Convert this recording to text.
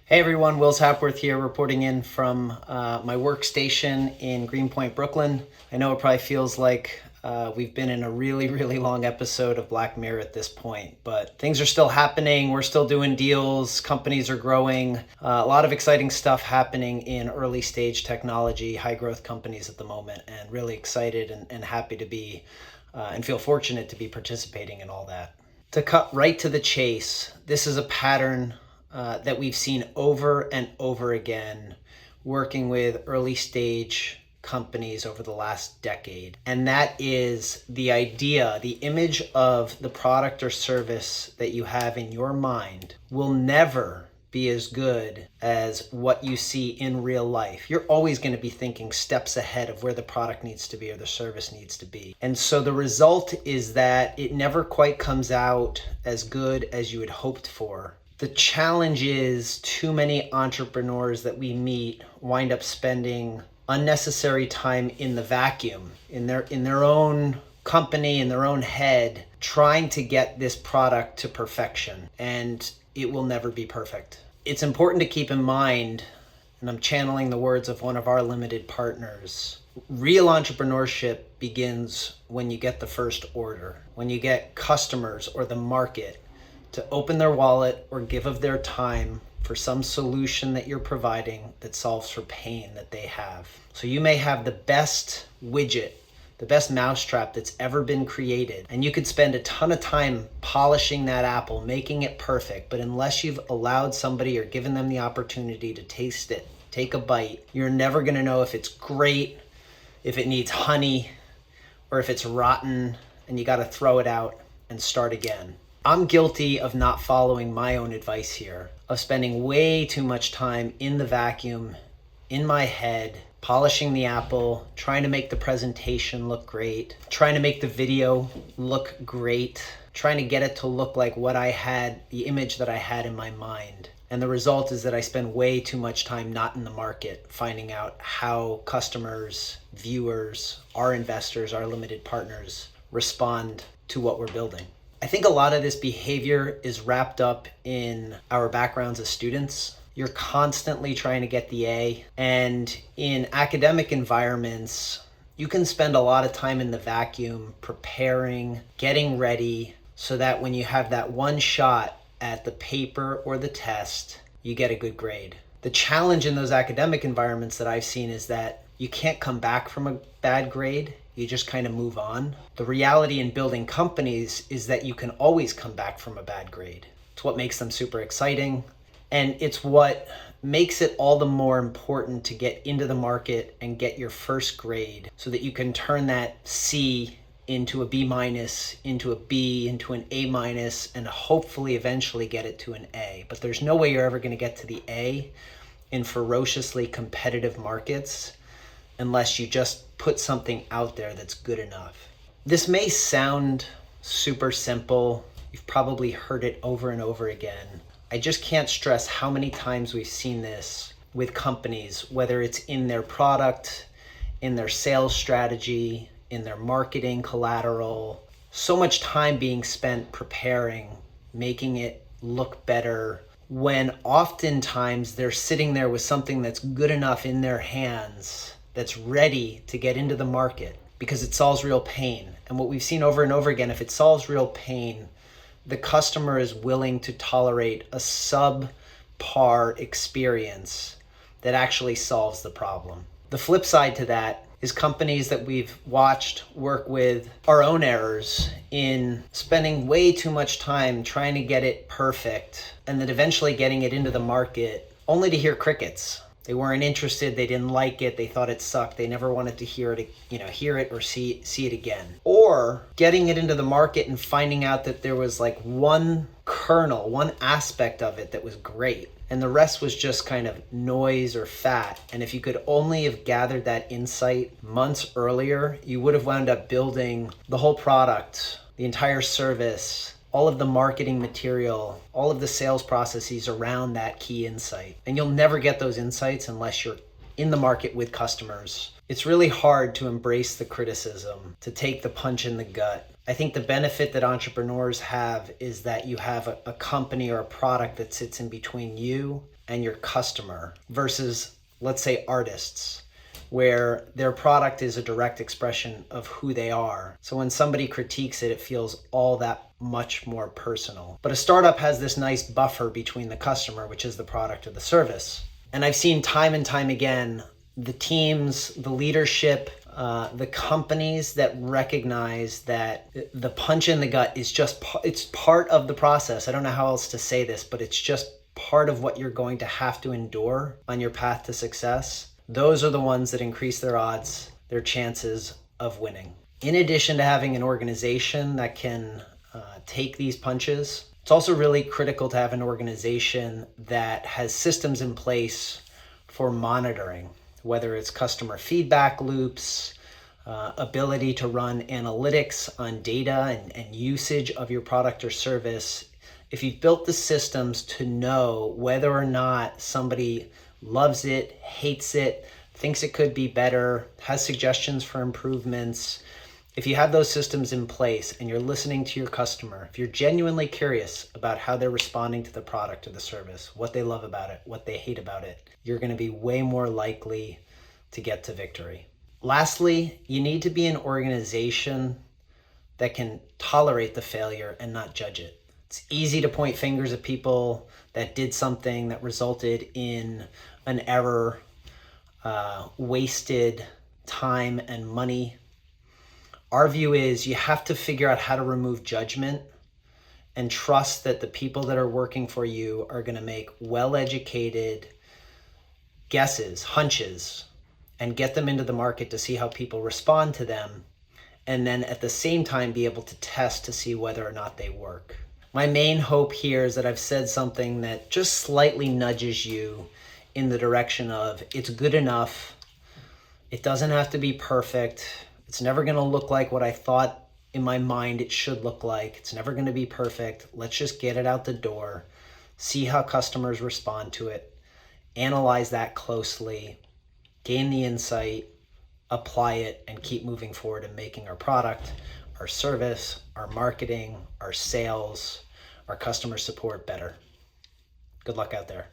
Hey everyone, Wills Hapworth here reporting in from my workstation in Greenpoint, Brooklyn. I know it probably feels like we've been in a really long episode of Black Mirror at this point, but things are still happening. We're still doing deals. Companies are growing. A lot of exciting stuff happening in early stage technology, high growth companies at the moment, and really excited and happy to be and feel fortunate to be participating in all that. To cut right to the chase, this is a pattern that we've seen over and over again working with early stage companies over the last decade. And that is the idea, the image of the product or service that you have in your mind will never be as good as what you see in real life. You're always going to be thinking steps ahead of where the product needs to be or the service needs to be. And so the result is that it never quite comes out as good as you had hoped for. The challenge is too many entrepreneurs that we meet wind up spending unnecessary time in the vacuum, in their own company, in their own head, trying to get this product to perfection, and it will never be perfect. It's important to keep in mind, and I'm channeling the words of one of our limited partners, real entrepreneurship begins when you get the first order, when you get customers or the market to open their wallet or give of their time for some solution that you're providing that solves for pain that they have. So you may have the best widget, the best mousetrap that's ever been created, and you could spend a ton of time polishing that apple, making it perfect, but unless you've allowed somebody or given them the opportunity to taste it, take a bite, you're never gonna know if it's great, if it needs honey, or if it's rotten, and you gotta throw it out and start again. I'm guilty of not following my own advice here, of spending way too much time in the vacuum, in my head, polishing the apple, trying to make the presentation look great, trying to make the video look great, trying to get it to look like what I had, the image that I had in my mind. And the result is that I spend way too much time not in the market, finding out how customers, viewers, our investors, our limited partners respond to what we're building. I think a lot of this behavior is wrapped up in our backgrounds as students. You're constantly trying to get the A, and in academic environments, you can spend a lot of time in the vacuum preparing, getting ready, so that when you have that one shot at the paper or the test, you get a good grade. The challenge in those academic environments that I've seen is that you can't come back from a bad grade. You just kind of move on. The reality in building companies is that you can always come back from a bad grade. It's what makes them super exciting. And it's what makes it all the more important to get into the market and get your first grade so that you can turn that C into a B minus, into a B, into an A minus, and hopefully eventually get it to an A. But there's no way you're ever going to get to the A in ferociously competitive markets unless you just put something out there that's good enough. This may sound super simple. You've probably heard it over and over again. I just can't stress how many times we've seen this with companies, whether it's in their product, in their sales strategy, in their marketing collateral. So much time being spent preparing, making it look better, when oftentimes they're sitting there with something that's good enough in their hands that's ready to get into the market because it solves real pain. And what we've seen over and over again, if it solves real pain, the customer is willing to tolerate a subpar experience that actually solves the problem. The flip side to that is companies that we've watched work with our own errors in spending way too much time trying to get it perfect and then eventually getting it into the market only to hear crickets. They weren't interested, they didn't like it, they thought it sucked, they never wanted to hear it or see it again. Or getting it into the market and finding out that there was like one kernel, one aspect of it that was great, and the rest was just kind of noise or fat. And if you could only have gathered that insight months earlier, you would have wound up building the whole product, the entire service, all of the marketing material, all of the sales processes around that key insight. And you'll never get those insights unless you're in the market with customers. It's really hard to embrace the criticism, to take the punch in the gut. I think the benefit that entrepreneurs have is that you have a company or a product that sits in between you and your customer versus, let's say, artists, where their product is a direct expression of who they are. So when somebody critiques it, it feels all that much more personal. But a startup has this nice buffer between the customer, which is the product or the service. And I've seen time and time again, the teams, the leadership, the companies that recognize that the punch in the gut is it's part of the process. I don't know how else to say this, but it's just part of what you're going to have to endure on your path to success. Those are the ones that increase their odds, their chances of winning. In addition to having an organization that can take these punches, it's also really critical to have an organization that has systems in place for monitoring, whether it's customer feedback loops, ability to run analytics on data and usage of your product or service. If you've built the systems to know whether or not somebody loves it, hates it, thinks it could be better, has suggestions for improvements, if you have those systems in place and you're listening to your customer, if you're genuinely curious about how they're responding to the product or the service, what they love about it, what they hate about it, you're going to be way more likely to get to victory. Lastly, you need to be an organization that can tolerate the failure and not judge it. It's easy to point fingers at people that did something that resulted in an error, wasted time and money. Our view is you have to figure out how to remove judgment and trust that the people that are working for you are going to make well-educated guesses, hunches, and get them into the market to see how people respond to them, and then at the same time be able to test to see whether or not they work. My main hope here is that I've said something that just slightly nudges you in the direction of it's good enough. It doesn't have to be perfect. It's never going to look like what I thought in my mind it should look like. It's never going to be perfect. Let's just get it out the door, see how customers respond to it, analyze that closely, gain the insight, apply it, and keep moving forward and making our product, our service, our marketing, our sales, our customer support better. Good luck out there.